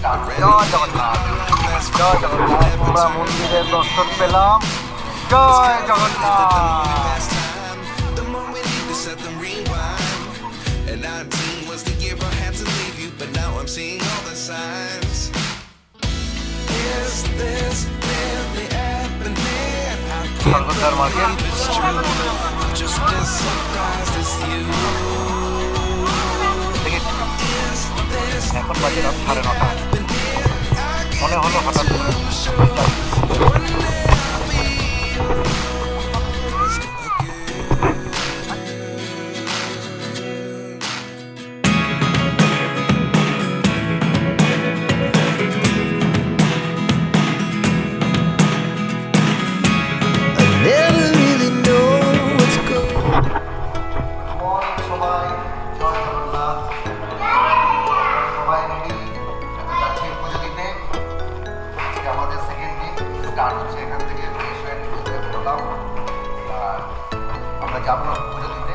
জয় জগন্নাথ, জয় জগন্নাথ। আমরা মন্দিরের দর্শন পেলাম। জয় জগন্নাথ। সর্বদার মার্কেট। এখন বাজে রাত 9:30। মনে হলো হঠাৎ আমরা যাবো পুজো দিতে,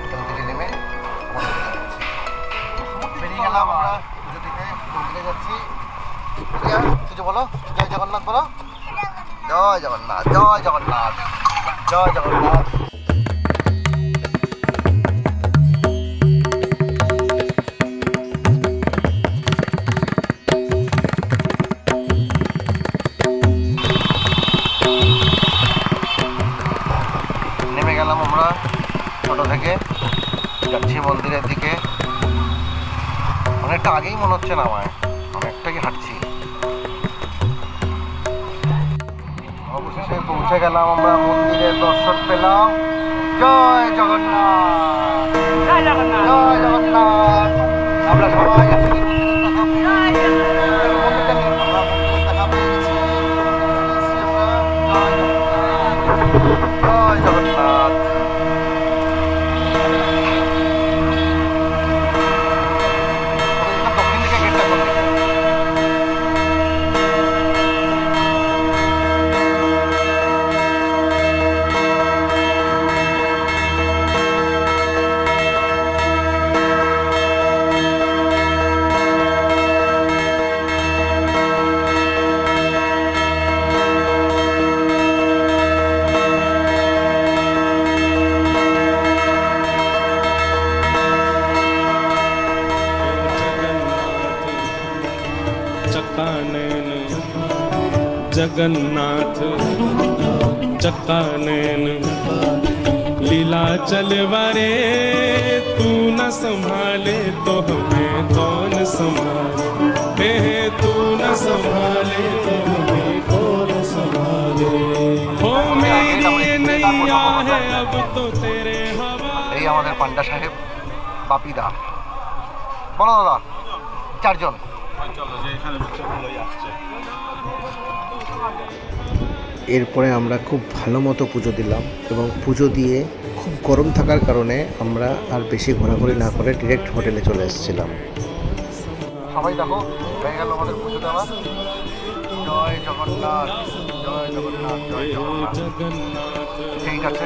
এখান থেকে নেমে বেরিয়ে গেলাম। আমরা পুজো দিতে মন্দিরে যাচ্ছি। কিছু বলো, জয় জগন্নাথ বলো। জয় জগন্নাথ, জয় জগন্নাথ, জয় জগন্নাথ। নেমে গেলাম আমরা ছোটো থেকে, যাচ্ছি মন্দিরের দিকে। অনেকটা আগেই মনে হচ্ছে না, আমায় অনেকটাই হাঁটছি। অবশেষে পৌঁছে গেলাম আমরা, মন্দিরের দর্শন পেলাম। জয় জগন্নাথ, জয় জগন্নাথ, জয় জগন্নাথ। আমরা সবাই জয় জগন্নাথ। দক্ষিণ দিকে গেটটা করবে। जगन्नाथ चक्कानैन लीला चलवारे, तू न संभाले तो हमें कौन संभाले, तू न संभाले तो हमें कौन संभाले। हो मेरी नैया है अब तो तेरे हवाले। এই আমাদের পান্ডা সাহেব বাপিদা। বলো দাদা, 4 জন। এরপরে আমরা খুব ভালো মতো পুজো দিলাম, এবং পুজো দিয়ে খুব গরম থাকার কারণে আমরা আর বেশি ঘোরাঘুরি না করে ডিরেক্ট হোটেলে চলে এসেছিলাম। সবাই দেখো, হয়ে গেল আমাদের পুজো দেওয়া। জয় জগন্নাথ, জয় জগন্নাথ, জয় জগন্নাথ। ঠিক আছে।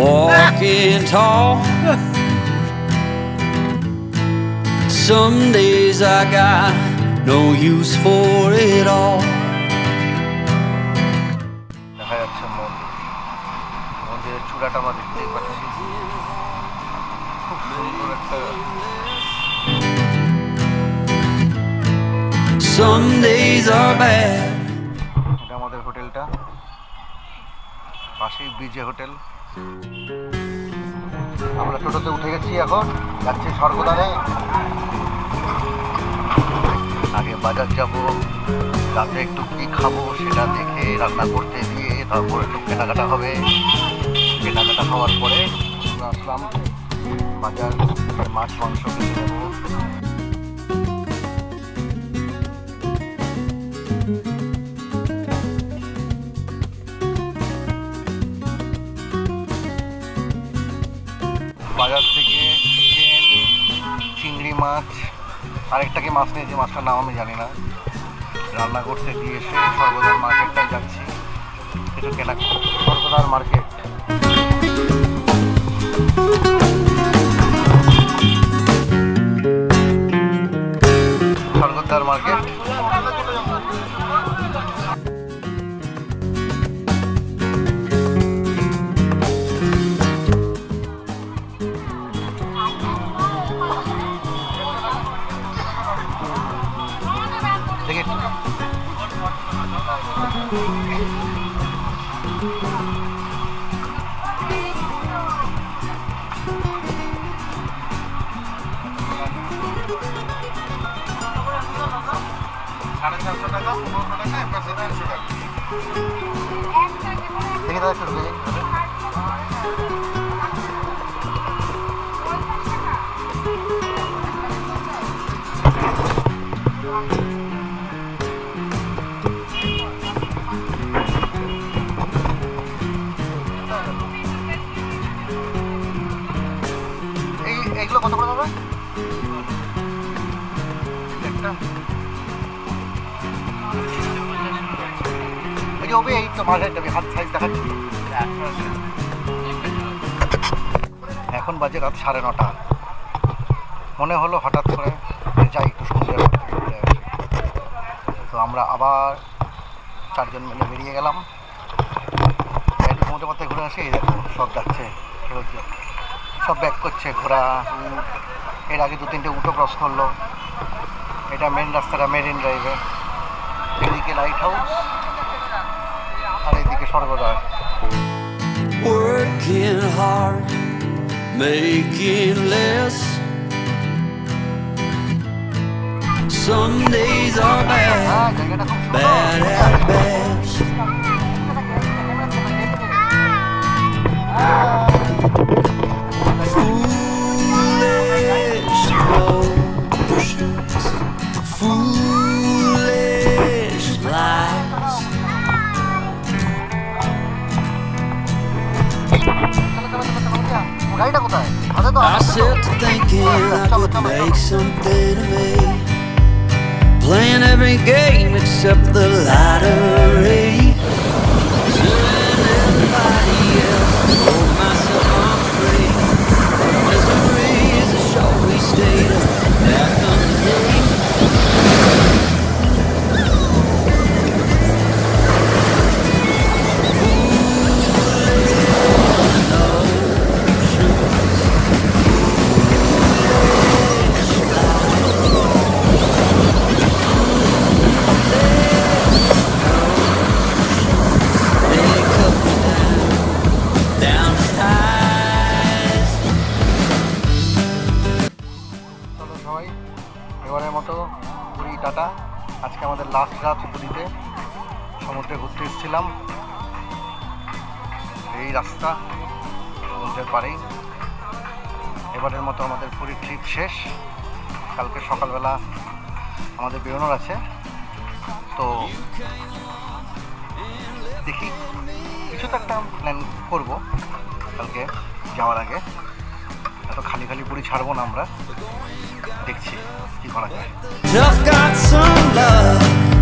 walking tall. Some days I got no use for it all. দেখা যাচ্ছে মন্দির, মন্দিরের চূড়াটা আমরা দেখতেই পাচ্ছি, খুব সুন্দর একটা। Some days are bad. এটা আমাদের হোটেলটা, পাশেই ব্রিজে হোটেল। আমরা টোটোতে উঠে গেছি, এখন যাচ্ছি স্বর্গদ্বারে। আগে বাজার যাব, রাতে একটু কি খাবো সেটা দেখে রান্না করতে দিয়ে তারপর একটু কেনাকাটা হবে। কেনাকাটা হওয়ার পরে আমরা আসলাম বাজার, মাছ মাংস কিনে নেবো। বাজার থেকে চিকেন, চিংড়ি মাছ, আরেকটা কি মাছ নিয়েছি, মাছটার নাম আমি জানি না। রান্না করতে দিয়ে এসে স্বর্গদ্বার মার্কেটটায় যাচ্ছি, কিছু কেনা। Swargadwar market, Swargadwar market. দেখি দেখি দাদা শুরু করি। এইগুলো কত করে দাদা? একটা ওই যে ওবে, এই তো মাঝে হাত সাইজ দেখাচ্ছি। এখন বাজে রাত 9:30। মনে হলো হঠাৎ করে যাই একটু সমুদ্রের মধ্যে ঘুরে আসি। তো আমরা আবার 4 জন মিলে বেরিয়ে গেলাম, একটু সমুদ্রের মধ্যে ঘুরে আসি। এই দেখো সব যাচ্ছে, সব ব্যাক করছে, ঘোড়া, উট। এর আগে 2-3টে উটও ক্রস করলো। এটা মেন রাস্তাটা, মেরিন ড্রাইভে। এদিকে লাইট হাউস আর এদিকে Swargadwar. Working hard, making less. Some days are bad, জায়গাটা খুব bad at best. Foolish notions, foolish lies. গাড়িটা কোথায়? হাতে তো I set to thinking I could make something of me, playing every game except the lottery. Serving everybody else, told myself I'm free. Misery is a showy state of back on the day. এবারের মতো Puri tata. আজকে আমাদের last রাত পুরীতে, সমুদ্রে ঘুরতে এসেছিলাম। এই রাস্তা সমুদ্রের পাড়েই। এবারের মতো আমাদের পুরী ট্রিপ শেষ। কালকে সকালবেলা আমাদের বেরোনোর আছে, তো দেখি কিছু তো একটা প্ল্যান করবো কালকে যাওয়ার আগে। এত খালি খালি পুরী ছাড়বো না আমরা, দেখছি কি করা যায়। Just got some love.